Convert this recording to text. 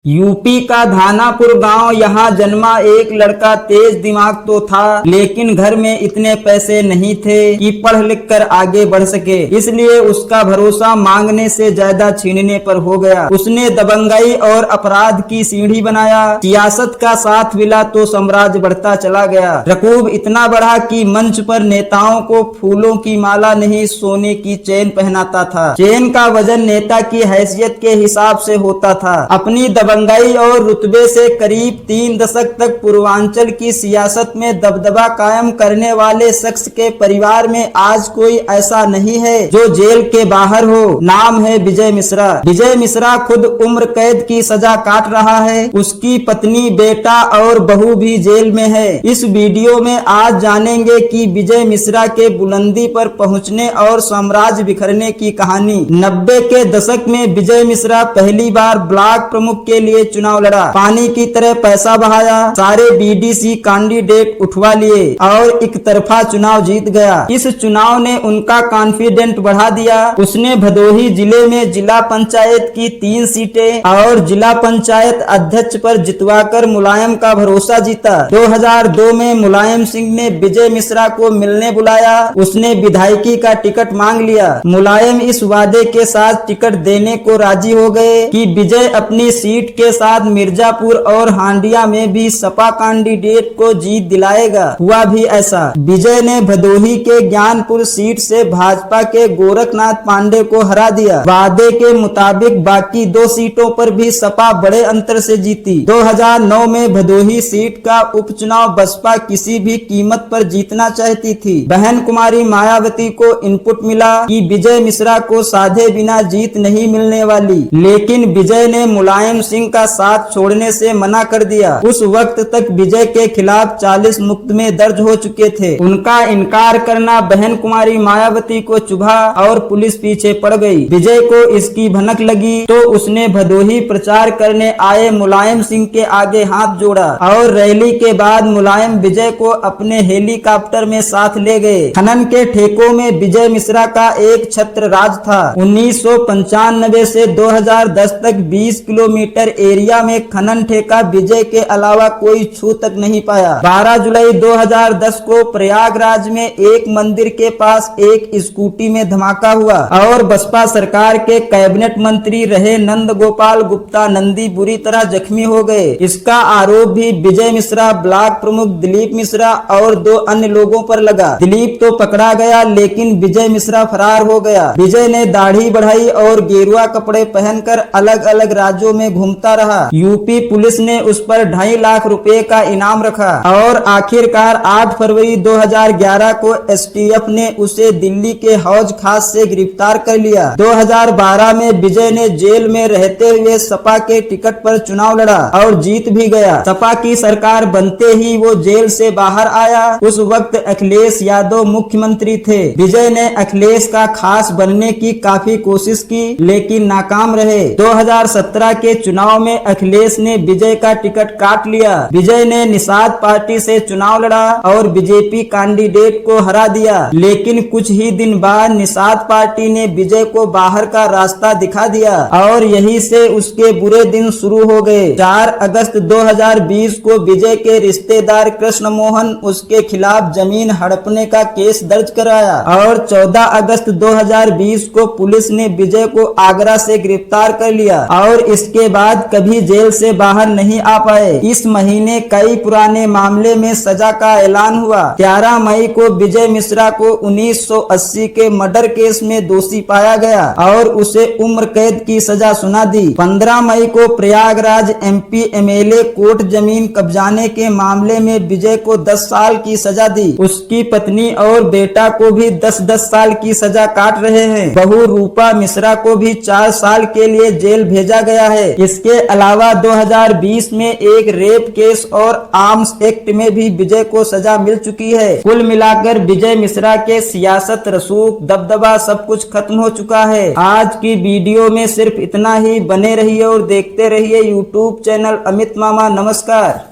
UP का धानापुर गांव, यहाँ जन्मा एक लड़का तेज दिमाग तो था, लेकिन घर में इतने पैसे नहीं थे कि पढ़ लिख कर आगे बढ़ सके। इसलिए उसका भरोसा मांगने से ज्यादा छीनने पर हो गया। उसने दबंगाई और अपराध की सीढ़ी बनाया। सियासत का साथ मिला तो साम्राज्य बढ़ता चला गया। रकूब इतना बढ़ा कि मंच पर नेताओं को फूलों की माला नहीं, सोने की चेन पहनाता था। चेन का वजन नेता की हैसियत के हिसाब से होता था। अपनी दबंगाई और रुतबे से करीब 3 दशक तक पूर्वांचल की सियासत में दबदबा कायम करने वाले शख्स के परिवार में आज कोई ऐसा नहीं है जो जेल के बाहर हो। नाम है विजय मिश्रा। विजय मिश्रा खुद उम्र कैद की सजा काट रहा है। उसकी पत्नी, बेटा और बहू भी जेल में है। इस वीडियो में आज जानेंगे कि विजय मिश्रा के बुलंदी पर पहुंचने और साम्राज्य बिखरने की कहानी। 90 के दशक में विजय मिश्रा पहली बार ब्लॉक प्रमुख के लिए चुनाव लड़ा। पानी की तरह पैसा बहाया, सारे बीडीसी कैंडिडेट उठवा लिए और एक तरफा चुनाव जीत गया। इस चुनाव ने उनका कॉन्फिडेंट बढ़ा दिया। उसने भदोही जिले में जिला पंचायत की 3 सीटें और जिला पंचायत अध्यक्ष पर जितवाकर मुलायम का भरोसा जीता। 2002 में मुलायम सिंह ने विजय मिश्रा को मिलने बुलाया। उसने विधायकी का टिकट मांग लिया। मुलायम इस वादे के साथ टिकट देने को राजी हो गए कि विजय अपनी सीट के साथ मिर्जापुर और हांडिया में भी सपा कैंडिडेट को जीत दिलाएगा। हुआ भी ऐसा। विजय ने भदोही के ज्ञानपुर सीट से भाजपा के गोरखनाथ पांडे को हरा दिया। वादे के मुताबिक बाकी 2 सीटों पर भी सपा बड़े अंतर से जीती। 2009 में भदोही सीट का उपचुनाव बसपा किसी भी कीमत पर जीतना चाहती थी। बहन कुमारी मायावती को इनपुट मिला कि विजय मिश्रा को साधे बिना जीत नहीं मिलने वाली, लेकिन विजय ने मुलायम सिंह का साथ छोड़ने से मना कर दिया। उस वक्त तक विजय के खिलाफ 40 मुकदमे दर्ज हो चुके थे। उनका इनकार करना बहन कुमारी मायावती को चुभा और पुलिस पीछे पड़ गई। विजय को इसकी भनक लगी तो उसने भदोही प्रचार करने आए मुलायम सिंह के आगे हाथ जोड़ा और रैली के बाद मुलायम विजय को अपने हेलीकॉप्टर में साथ ले गए। खनन के ठेकों में विजय मिश्रा का एक छत्र राज था। 1995 से 2010 तक 20 किलोमीटर एरिया में खनन ठेका विजय के अलावा कोई छू तक नहीं पाया। 12 जुलाई 2010 को प्रयागराज में एक मंदिर के पास एक स्कूटी में धमाका हुआ और बसपा सरकार के कैबिनेट मंत्री रहे नंद गोपाल गुप्ता नंदी बुरी तरह जख्मी हो गए। इसका आरोप भी विजय मिश्रा, ब्लॉक प्रमुख दिलीप मिश्रा और 2 अन्य लोगों पर लगा। दिलीप तो पकड़ा गया, लेकिन विजय मिश्रा फरार हो गया। विजय ने दाढ़ी बढ़ाई और गेरुआ कपड़े पहनकर अलग अलग राज्यों में घूमता रहा। यूपी पुलिस ने उस पर 2.5 लाख रुपए का इनाम रखा और आखिरकार 8 फरवरी 2011 को एसटीएफ ने उसे दिल्ली के हौज खास से गिरफ्तार कर लिया। 2012 में विजय ने जेल में रहते हुए सपा के टिकट पर चुनाव लड़ा और जीत भी गया। सपा की सरकार बनते ही वो जेल से बाहर आया। उस वक्त अखिलेश यादव मुख्यमंत्री थे। विजय ने अखिलेश का खास बनने की काफी कोशिश की, लेकिन नाकाम रहे। 2017 के चुनाव में अखिलेश ने विजय का टिकट काट लिया। विजय ने निषाद पार्टी से चुनाव लड़ा और बीजेपी कैंडिडेट को हरा दिया, लेकिन कुछ ही दिन बाद निषाद पार्टी ने विजय को बाहर का रास्ता दिखा दिया और यही से उसके बुरे दिन शुरू हो गए। 4 अगस्त 2020 को विजय के रिश्तेदार कृष्ण मोहन उसके खिलाफ जमीन हड़पने का केस दर्ज कराया और 14 अगस्त 2020 को पुलिस ने विजय को आगरा से गिरफ्तार कर लिया और इसके बाद कभी जेल से बाहर नहीं आ पाए। इस महीने कई पुराने मामले में सजा का ऐलान हुआ। 13 मई को विजय मिश्रा को 1980 के मर्डर केस में दोषी पाया गया और उसे उम्र कैद की सजा सुना दी। 15 मई को प्रयागराज एमपी एमएलए कोर्ट जमीन कब्जाने के मामले में विजय को 10 साल की सजा दी। उसकी पत्नी और बेटा को भी 10-10 साल की सजा काट रहे हैं। बहू रूपा मिश्रा को भी 4 साल के लिए जेल भेजा गया है। इसके अलावा 2020 में एक रेप केस और आर्म्स एक्ट में भी विजय को सजा मिल चुकी है। कुल मिलाकर विजय मिश्रा के सियासत, रसूख, दबदबा सब कुछ खत्म हो चुका है। आज की वीडियो में सिर्फ इतना ही। बने रहिए और देखते रहिए यूट्यूब चैनल अमित मामा। नमस्कार।